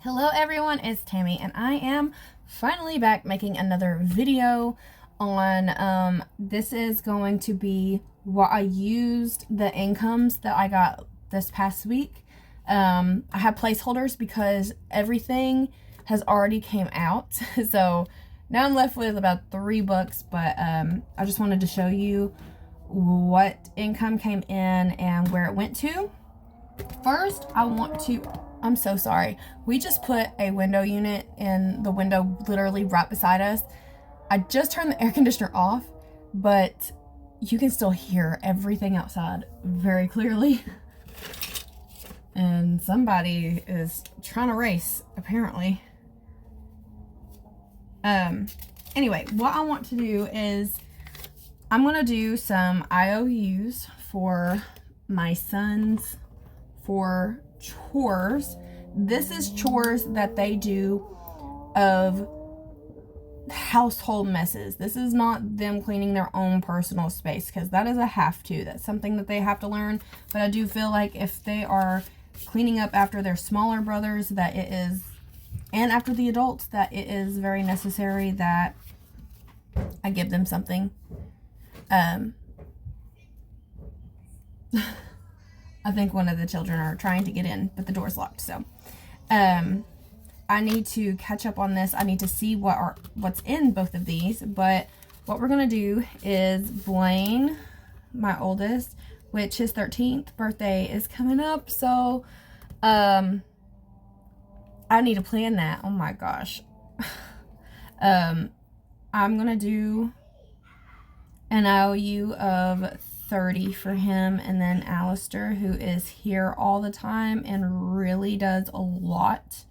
Hello everyone, it's Tammy and I am finally back making another video on this is going to be what I used the incomes that I got this past week. I have placeholders because everything has already came out. So now I'm left with about 3 books, but I just wanted to show you what income came in and where it went to. First, I'm so sorry. We just put a window unit in the window literally right beside us. I just turned the air conditioner off, but you can still hear everything outside very clearly. And somebody is trying to race, apparently. Anyway, what I want to do is I'm going to do some IOUs for my sons for chores. This is chores that they do of household messes. This is not them cleaning their own personal space, because that is a have to. That's something that they have to learn. But I do feel like if they are cleaning up after their smaller brothers, that it is, and after the adults, that it is very necessary that I give them something. I think one of the children are trying to get in, but the door's locked. So, I need to catch up on this. I need to see what's in both of these. But what we're gonna do is Blaine, my oldest, which his 13th birthday is coming up. So, I need to plan that. Oh my gosh. I'm gonna do an IOU of 30 for him, and then Alistair, who is here all the time and really does a lot,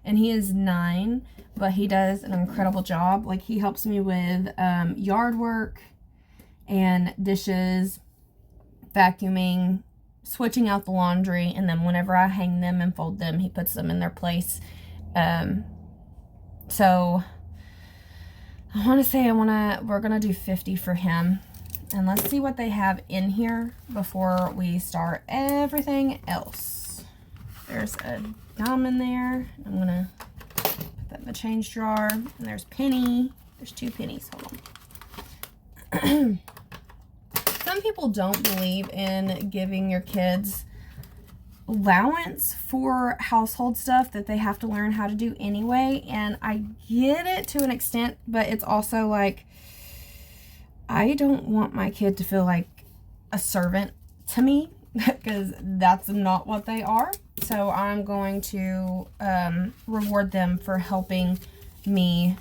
and he is 9, but he does an incredible job. Like, he helps me with yard work and dishes, vacuuming, switching out the laundry, and then whenever I hang them and fold them, he puts them in their place. So I want to say we're gonna do 50 for him. And let's see what they have in here before we start everything else. There's a dime in there. I'm going to put that in the change drawer. And there's penny. There's 2 pennies. Hold on. Some people don't believe in giving your kids allowance for household stuff that they have to learn how to do anyway. And I get it to an extent, but it's also like, I don't want my kid to feel like a servant to me, because that's not what they are. So I'm going to reward them for helping me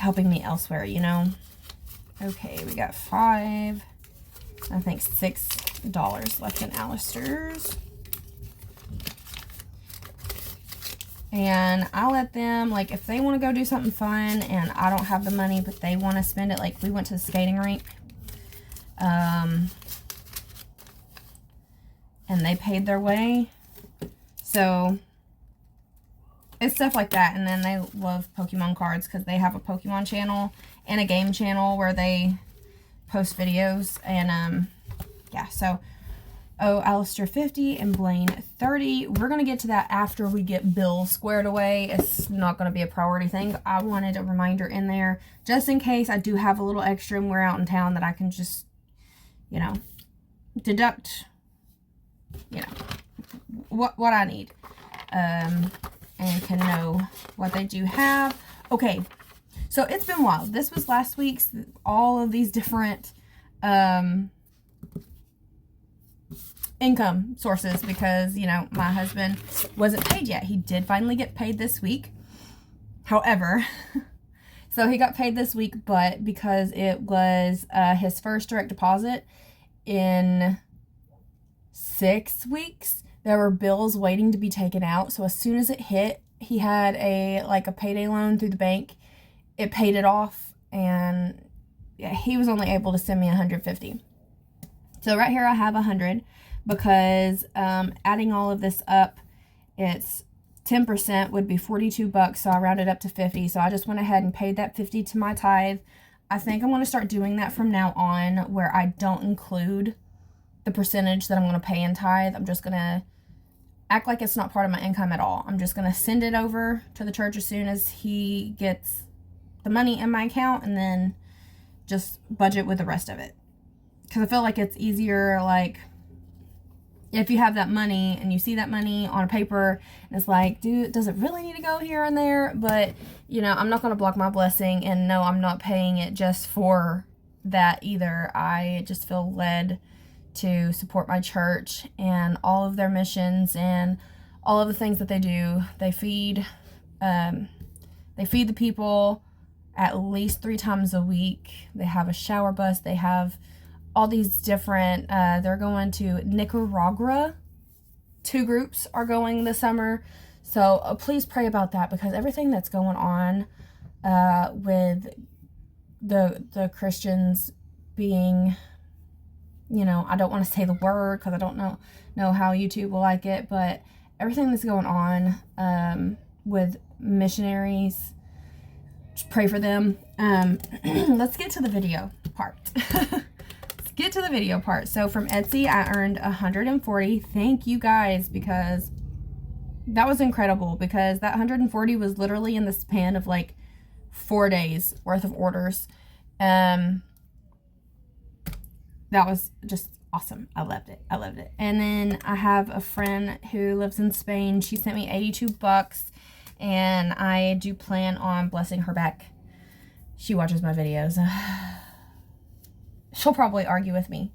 elsewhere, you know. Okay, we got I think $6 left in Alistair's. And I let them, like, if they want to go do something fun and I don't have the money, but they want to spend it, like, we went to the skating rink. And they paid their way. So, it's stuff like that. And then they love Pokemon cards because they have a Pokemon channel and a game channel where they post videos. And, yeah, so... Oh, Alistair 50 and Blaine 30. We're going to get to that after we get Bill squared away. It's not going to be a priority thing. I wanted a reminder in there just in case I do have a little extra and we're out in town, that I can just, you know, deduct, you know, what I need. And can know what they do have. Okay, so it's been wild. This was last week's, all of these different income sources, because, you know, my husband wasn't paid yet. He did finally get paid this week. However, so he got paid this week, but because it was his first direct deposit in 6 weeks, there were bills waiting to be taken out. So as soon as it hit, he had a payday loan through the bank. It paid it off, and yeah, he was only able to send me $150. So right here I have 100. Because adding all of this up, it's 10% would be $42, so I rounded up to 50. So I just went ahead and paid that 50 to my tithe. I think I'm going to start doing that from now on, where I don't include the percentage that I'm going to pay in tithe. I'm just going to act like it's not part of my income at all. I'm just going to send it over to the church as soon as he gets the money in my account, and then just budget with the rest of it. Because I feel like it's easier, like, if you have that money and you see that money on a paper and it's like, dude, does it really need to go here and there? But, you know, I'm not going to block my blessing, and no, I'm not paying it just for that either. I just feel led to support my church and all of their missions and all of the things that they do. They feed the people at least 3 times a week. They have a shower bus. They have all these different, they're going to Nicaragua. 2 groups are going this summer. So please pray about that, because everything that's going on with the Christians being, you know, I don't want to say the word because I don't know how YouTube will like it, but everything that's going on with missionaries, just pray for them. Let's get to the video part. Get to the video part. So from Etsy, I earned 140. Thank you guys, because that was incredible, because that 140 was literally in the span of like 4 days worth of orders. That was just awesome. I loved it. I loved it. And then I have a friend who lives in Spain. She sent me 82 bucks, and I do plan on blessing her back. She watches my videos. She'll probably argue with me.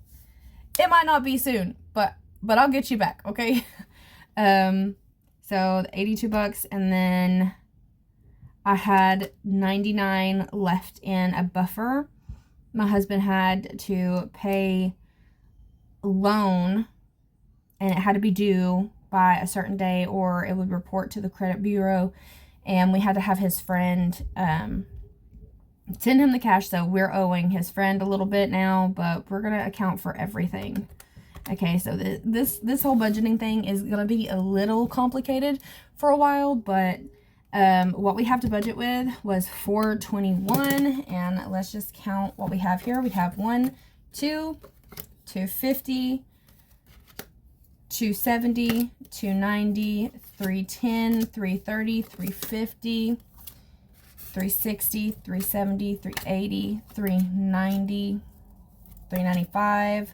It might not be soon, but I'll get you back, okay? So 82 bucks, and then I had 99 left in a buffer. My husband had to pay a loan, and it had to be due by a certain day or it would report to the credit bureau, and we had to have his friend send him the cash. So we're owing his friend a little bit now, but we're gonna account for everything. Okay, so this whole budgeting thing is gonna be a little complicated for a while, but what we have to budget with was $421, and let's just count what we have here. We have 1, 2, 250, 270, 290, 310, 330, 350, 360, 370, 380, 390, 395,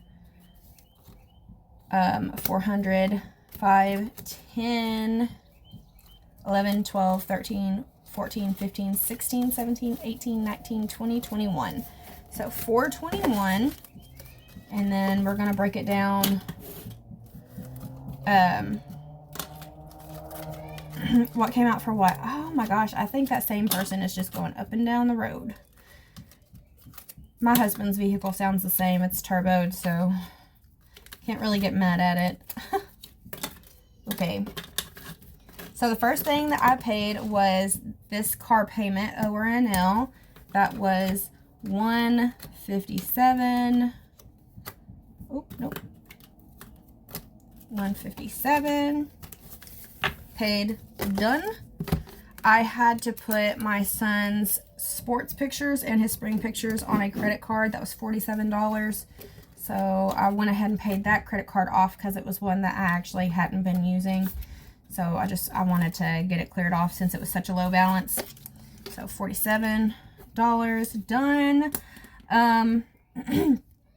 400, 5, 10, 11, 12, 13, 14, 15, 16, 17, 18, 19, 20, 21. So 421, and then we're going to break it down. What came out for what? Oh my gosh, I think that same person is just going up and down the road. My husband's vehicle sounds the same. It's turboed, so can't really get mad at it. Okay. So the first thing that I paid was this car payment, ORNL. That was $157. Oh, nope. $157. Paid. Done. I had to put my son's sports pictures and his spring pictures on a credit card. That was $47. So I went ahead and paid that credit card off because it was one that I actually hadn't been using. So I wanted to get it cleared off since it was such a low balance. So $47 done.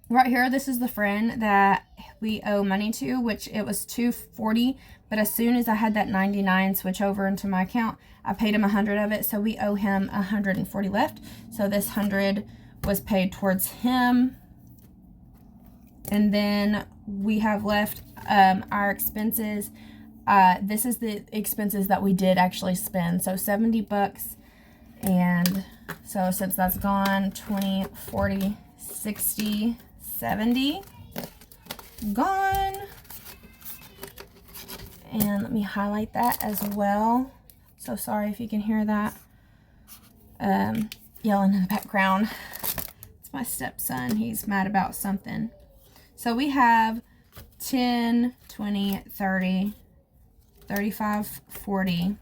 Right here, this is the friend that we owe money to, which it was $240. But as soon as I had that 99 switch over into my account, I paid him 100 of it. So we owe him 140 left. So this 100 was paid towards him. And then we have left our expenses. This is the expenses that we did actually spend. So 70 bucks. And so since that's gone, 20, 40, 60, 70 gone. And let me highlight that as well. So sorry if you can hear that yelling in the background. It's my stepson. He's mad about something. So we have 10, 20, 30, 35, 40,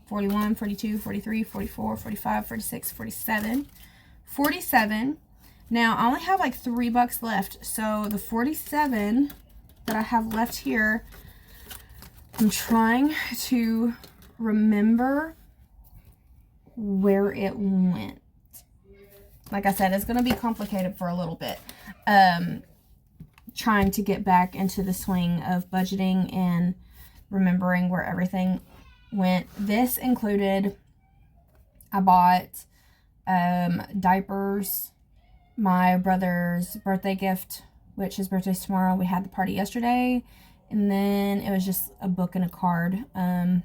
41, 42, 43, 44, 45, 46, 47, 47. Now, I only have like $3 left. So the 47 that I have left here, I'm trying to remember where it went. Like I said, it's going to be complicated for a little bit. Trying to get back into the swing of budgeting and remembering where everything went. This included, I bought diapers, my brother's birthday gift, which his birthday's tomorrow. We had the party yesterday, and then it was just a book and a card. And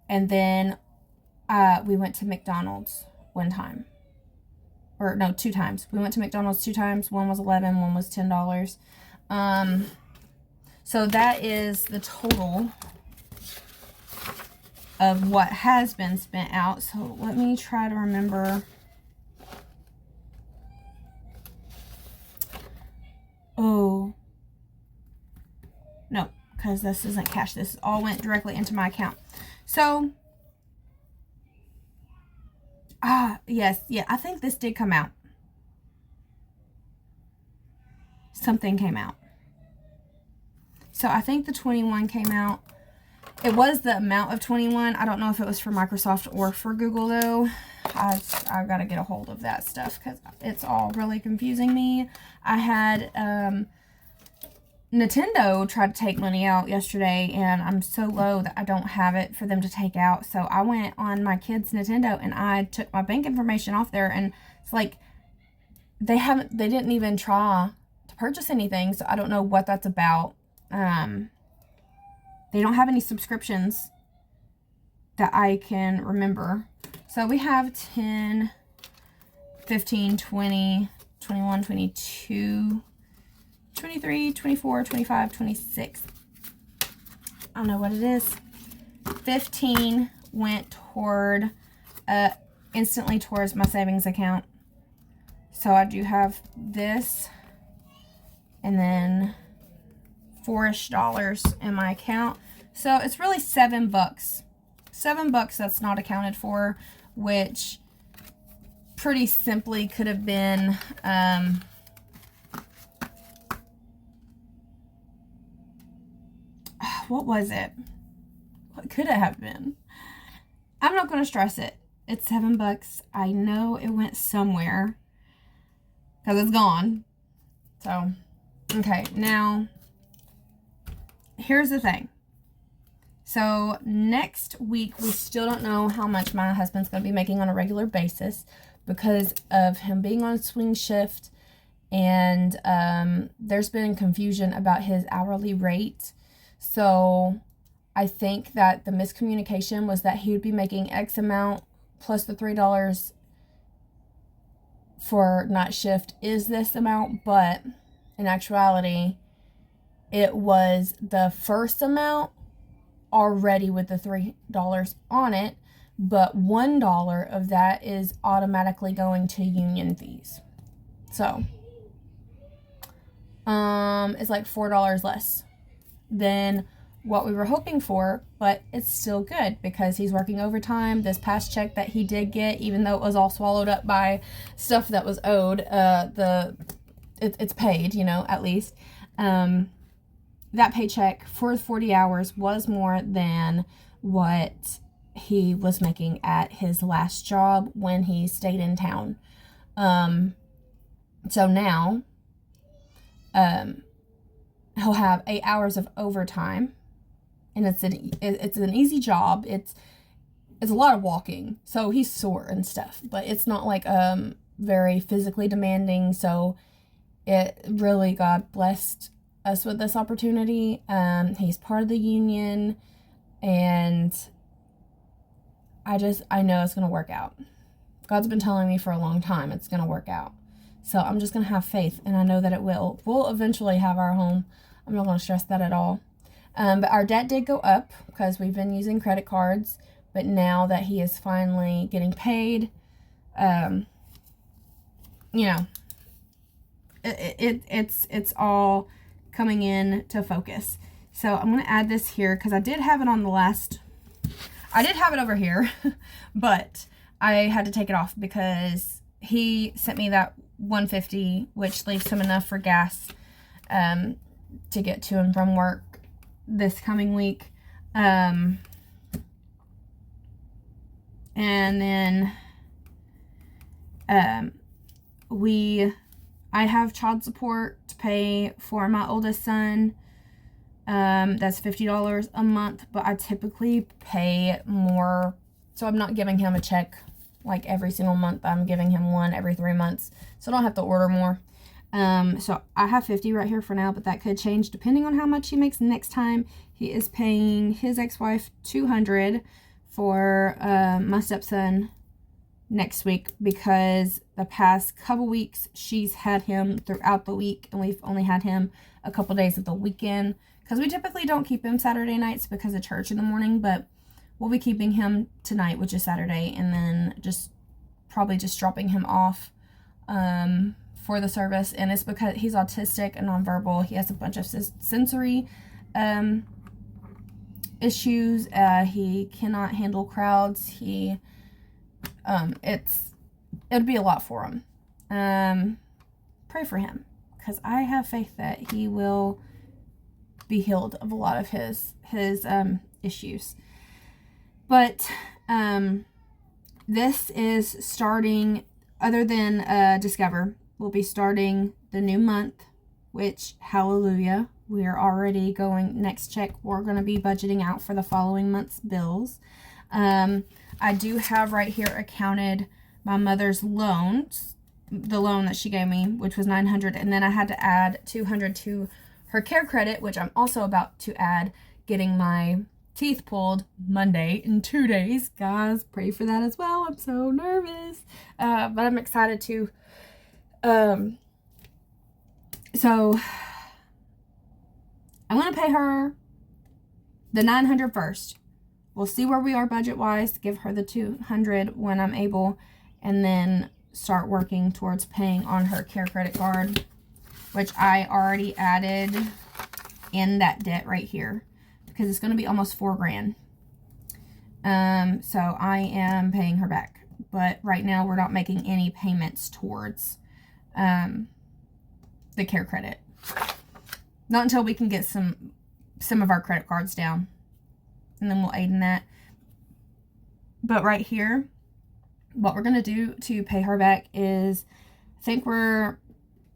then we went to McDonald's one time. Or no, 2 times. We went to McDonald's 2 times. One was $11, one was $10. So that is the total of what has been spent out. So let me try to remember. Oh, no, because this isn't cash. This all went directly into my account. So, yes, yeah, I think this did come out. Something came out. So I think the 21 came out. It was the amount of 21. I don't know if it was for Microsoft or for Google, though. I've got to get a hold of that stuff because it's all really confusing me. I had Nintendo tried to take money out yesterday, and I'm so low that I don't have it for them to take out. So I went on my kids' Nintendo, and I took my bank information off there, and it's like they didn't even try to purchase anything, so I don't know what that's about. They don't have any subscriptions that I can remember. So we have 10, 15, 20, 21, 22, 23, 24, 25, 26. I don't know what it is. 15 went toward, instantly towards my savings account. So I do have this, and then $4-ish in my account. So it's really $7. $7 that's not accounted for, which pretty simply could have been, what was it? What could it have been? I'm not going to stress it. It's $7. I know it went somewhere because it's gone. So, okay, now here's the thing. So next week, we still don't know how much my husband's going to be making on a regular basis because of him being on swing shift, and there's been confusion about his hourly rate. So I think that the miscommunication was that he would be making X amount plus the $3 for night shift is this amount, but in actuality, it was the first amount already with the $3 on it, but $1 of that is automatically going to union fees. So, it's like $4 less than what we were hoping for, but it's still good because he's working overtime. This past check that he did get, even though it was all swallowed up by stuff that was owed, it's paid, you know, at least. That paycheck for 40 hours was more than what he was making at his last job when he stayed in town. So now, he'll have 8 hours of overtime, and it's an easy job. It's a lot of walking, so he's sore and stuff, but it's not like very physically demanding. So it really, God blessed us with this opportunity. He's part of the union, and I know it's gonna work out. God's been telling me for a long time it's gonna work out. So I'm just gonna have faith, and I know that it will. We'll eventually have our home. I'm not gonna stress that at all. But our debt did go up because we've been using credit cards. But now that he is finally getting paid, you know, it's all coming in to focus. So I'm going to add this here because I did have it on the last, I did have it over here, but I had to take it off because he sent me that $150, which leaves him enough for gas to get to and from work this coming week. And then I have child support to pay for my oldest son. That's $50 a month, but I typically pay more, so I'm not giving him a check like every single month. I'm giving him one every 3 months, so I don't have to order more. So I have 50 right here for now, but that could change depending on how much he makes next time. He is paying his ex-wife $200 for my stepson next week, because the past couple weeks she's had him throughout the week, and we've only had him a couple days of the weekend, because we typically don't keep him Saturday nights because of church in the morning, but we'll be keeping him tonight, which is Saturday, and then probably just dropping him off for the service. And it's because he's autistic and nonverbal. He has a bunch of sensory issues. He cannot handle crowds. It'd be a lot for him. Pray for him, because I have faith that he will be healed of a lot of his issues. But this is starting, other than Discover, we'll be starting the new month, which, hallelujah, we are already going, next check, we're going to be budgeting out for the following month's bills. I do have right here accounted my mother's loans, the loan that she gave me, which was $900, and then I had to add $200 to her care credit, which I'm also about to add, getting my teeth pulled Monday in 2 days. Guys, pray for that as well. I'm so nervous, but I'm excited to. So I'm gonna pay her the $900 first. We'll see where we are budget-wise, give her the $200 when I'm able, and then start working towards paying on her care credit card, which I already added in that debt right here, because it's going to be almost $4,000. So I am paying her back, but right now we're not making any payments towards the care credit. Not until we can get some of our credit cards down, and then we'll aid in that. But right here, what we're going to do to pay her back is, I think we're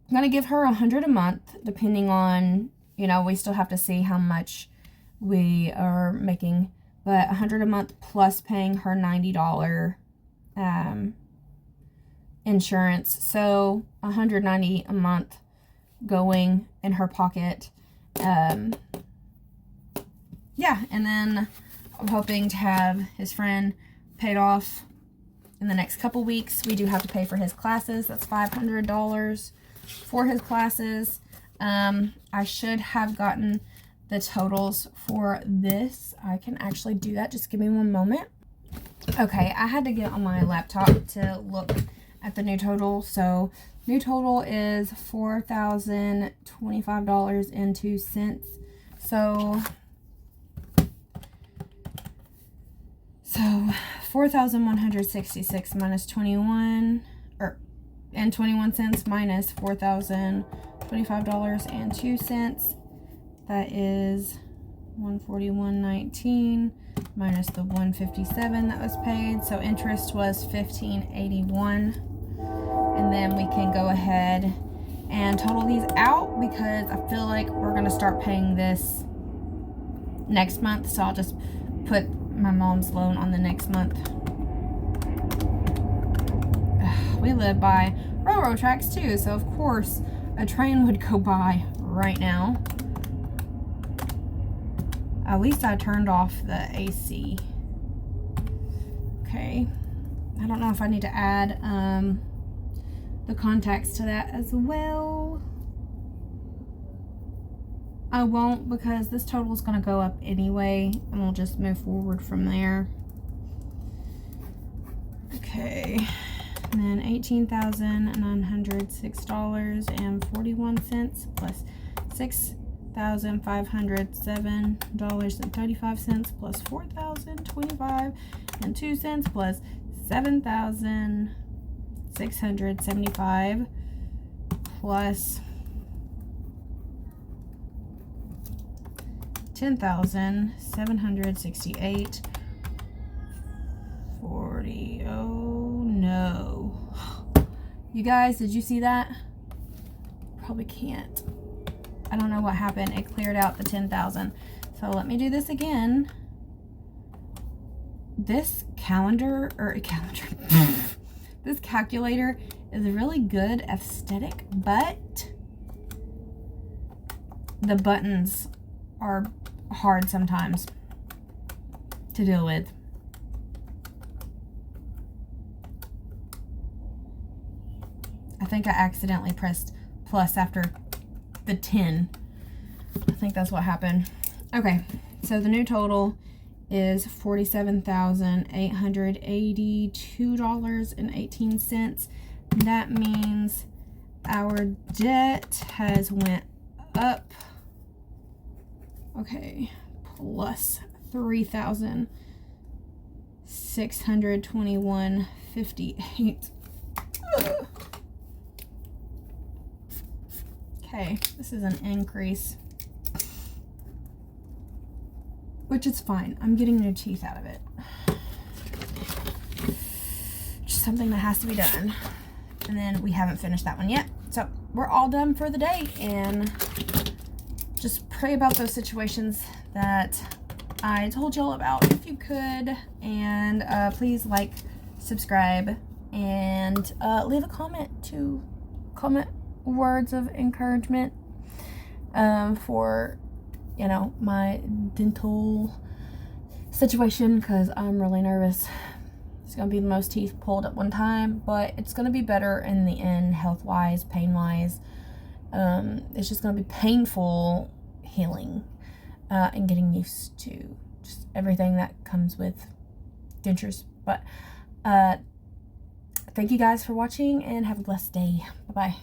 going to give her $100 a month, depending on, we still have to see how much we are making, but $100 a month plus paying her $90 insurance. So $190 a month going in her pocket. Yeah, and then I'm hoping to have his friend paid off in the next couple weeks. We do have to pay for his classes. That's $500 for his classes. I should have gotten the totals for this. I can actually do that. Just give me one moment. Okay, I had to get on my laptop to look at the new total. So new total is $4,025.02. So 4,166 minus 21 and 21 cents minus $4,025.02. That is $141.19 minus the $157 that was paid. So interest was $15.81. And then we can go ahead and total these out, because I feel like we're going to start paying this next month. So I'll just put my mom's loan on the next month. We live by railroad tracks too, so of course a train would go by right now. At least I turned off the AC. Okay, I don't know if I need to add the contacts to that as well. I won't, because this total is going to go up anyway, and we'll just move forward from there. Okay, and then $18,906.41 plus $6,507.35 plus $4,025.02 plus $7,675 plus 10,768.40. Oh no. You guys, did you see that? Probably can't. I don't know what happened. It cleared out the 10,000. So let me do this again. This this calculator is a really good aesthetic, but the buttons are hard sometimes to deal with. I think I accidentally pressed plus after the 10. I think that's what happened. Okay, so the new total is $47,882.18. That means our debt has went up. Okay, plus $3,621.58. Okay, this is an increase, which is fine. I'm getting new teeth out of it. Just something that has to be done. And then we haven't finished that one yet. So we're all done for the day, and just pray about those situations that I told y'all about if you could. And please like, subscribe, and leave a comment to comment words of encouragement for, you know, my dental situation, because I'm really nervous. It's gonna be the most teeth pulled at one time, but it's gonna be better in the end, health wise, pain wise. It's just gonna be painful healing and getting used to just everything that comes with dentures. But thank you guys for watching, and have a blessed day. Bye bye.